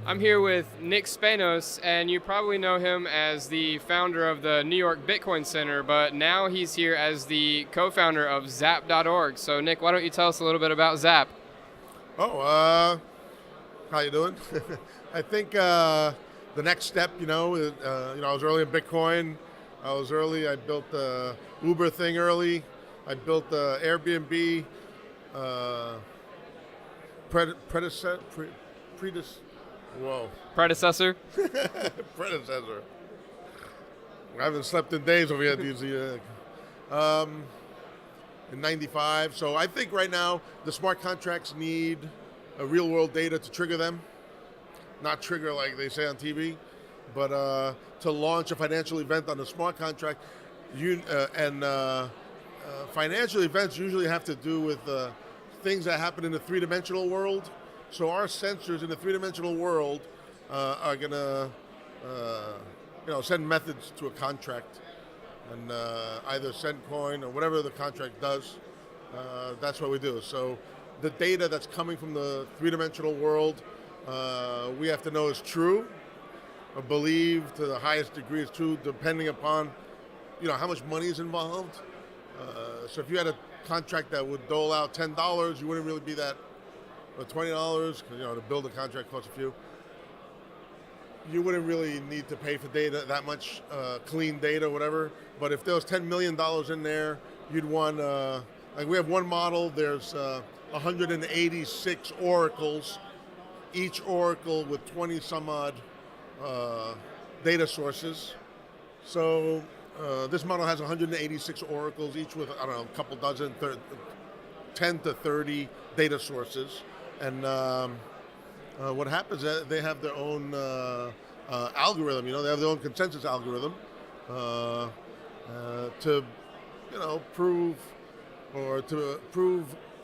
I'm here with Nick Spanos, and you probably know him as the founder of the New York Bitcoin Center, but now he's here as the co-founder of Zap.org. So Nick, why don't you tell us a little bit about Zap? How you doing? I think the next step, I was early in Bitcoin. I built the Uber thing early. I built the Airbnb predecessor. Predecessor? Predecessor. I haven't slept in days over here. In 95. So I think right now the smart contracts need a real world data to trigger them. Not trigger like they say on TV, but to launch a financial event on a smart contract. Financial events usually have to do with things that happen in the three-dimensional world. So our sensors in the three-dimensional world are going to send methods to a contract and either send coin or whatever the contract does. That's what we do. So the data that's coming from the three-dimensional world, we have to know is true, or believe to the highest degree is true, depending upon how much money is involved. So if you had a contract that would dole out $10, you wouldn't really be that, or $20, because to build a contract costs a few. You wouldn't really need to pay for data, that much clean data, whatever. But if there was $10 million in there, you'd want, like we have one model, there's 186 oracles, each oracle with 20 some odd data sources. So this model has 186 oracles, each with, a couple dozen, 10 to 30 data sources. And what happens is they have their own algorithm, they have their own consensus algorithm to prove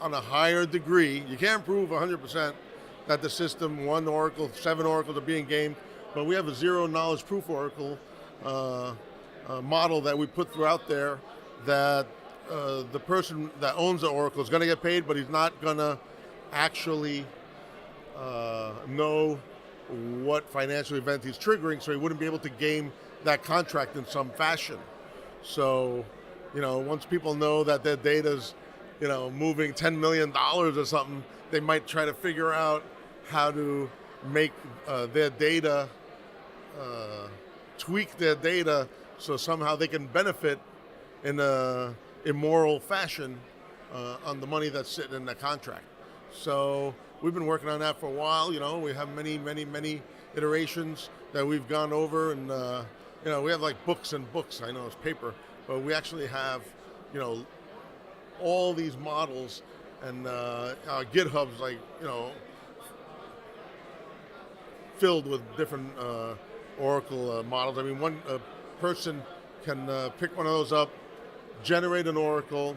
on a higher degree. You can't prove 100% that the system, one oracle, 7 oracles are being gamed, but we have a zero knowledge proof oracle model that we put throughout there that the person that owns the oracle is going to get paid, but he's not going to actually know what financial event he's triggering, so he wouldn't be able to game that contract in some fashion. So, once people know that their data's, moving $10 million or something, they might try to figure out how to make their data, tweak their data so somehow they can benefit in a immoral fashion on the money that's sitting in the contract. So we've been working on that for a while. We have many iterations that we've gone over, and we have like books and books. I know it's paper, but we actually have all these models, and our GitHub's like filled with different Oracle models. I mean, one person can pick one of those up, generate an Oracle,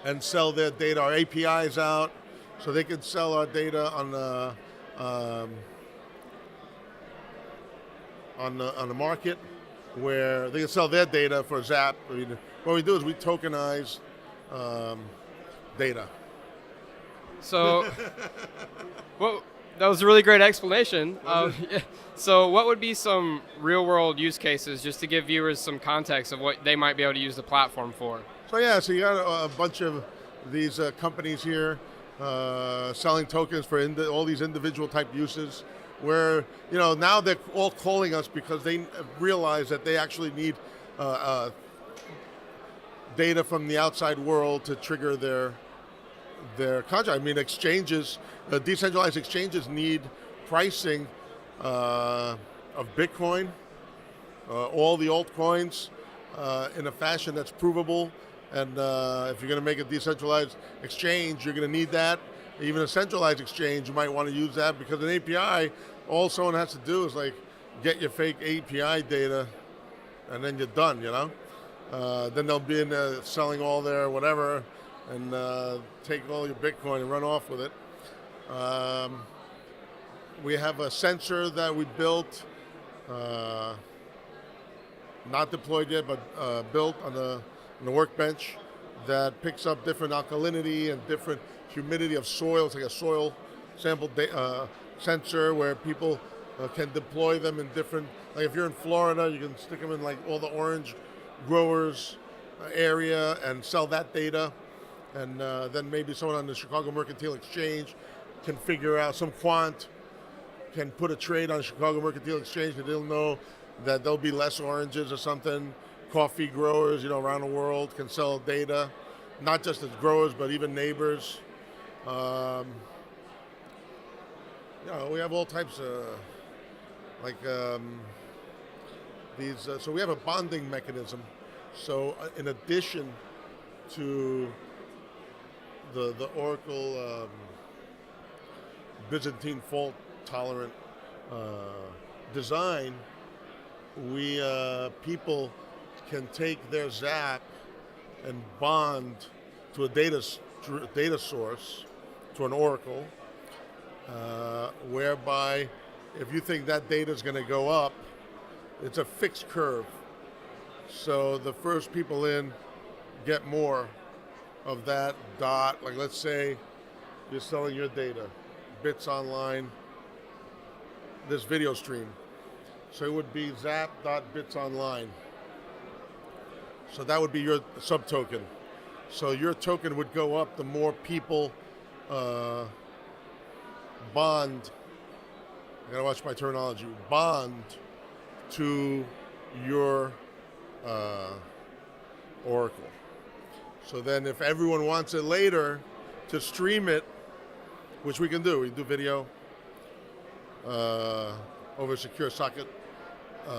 and sell their data. Our API's out, so they can sell our data on the market, where they can sell their data for Zap. I mean, what we do is we tokenize data. So, well, that was a really great explanation. So what would be some real-world use cases, just to give viewers some context of what they might be able to use the platform for? So you got a bunch of these companies here selling tokens for all these individual type uses, where now they're all calling us because they realize that they actually need data from the outside world to trigger their contract. I mean, exchanges, decentralized exchanges need pricing of Bitcoin, all the altcoins, in a fashion that's provable. And if you're going to make a decentralized exchange, you're going to need that. Even a centralized exchange, you might want to use that, because an API, all someone has to do is like get your fake API data, and then you're done. Then they'll be in there selling all their whatever, and take all your Bitcoin and run off with it. We have a sensor that we built, not deployed yet, but built on the workbench, that picks up different alkalinity and different humidity of soil. It's like a soil sensor where people can deploy them in different. Like if you're in Florida, you can stick them in like all the orange growers area and sell that data, and then maybe someone on the Chicago Mercantile Exchange can figure out, some quant can put a trade on Chicago Mercantile Exchange and they'll know that there'll be less oranges or something. Coffee growers, around the world can sell data, not just as growers, but even neighbors. We have all types of, these, so we have a bonding mechanism. So in addition to the Oracle Byzantine fault tolerant design, we people can take their Zap and bond to a data source, to an Oracle, whereby if you think that data is going to go up, it's a fixed curve. So the first people in get more of that dot. Like let's say you're selling your data, Bitsonline, this video stream. So it would be zap.bitsonline. So that would be your subtoken. So your token would go up the more people bond, I gotta watch my terminology, bond to your Oracle. So then if everyone wants it later to stream it, which we can do, we do video over a secure socket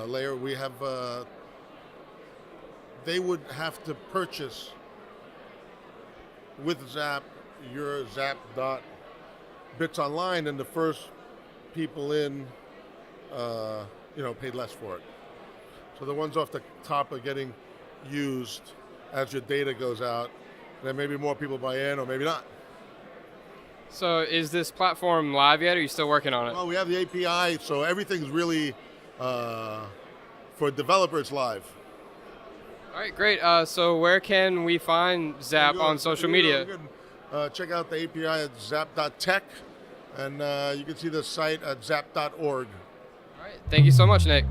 layer, we have, they would have to purchase with Zap your zap.bitsonline, and the first people in paid less for it. So the ones off the top are getting used as your data goes out. Then maybe more people buy in, or maybe not. So is this platform live yet, or are you still working on it? Well, we have the API, so everything's really, for developers, live. All right, great. So where can we find Zap on social media? Check out the API at zap.tech, and you can see the site at zap.org. All right, thank you so much, Nick.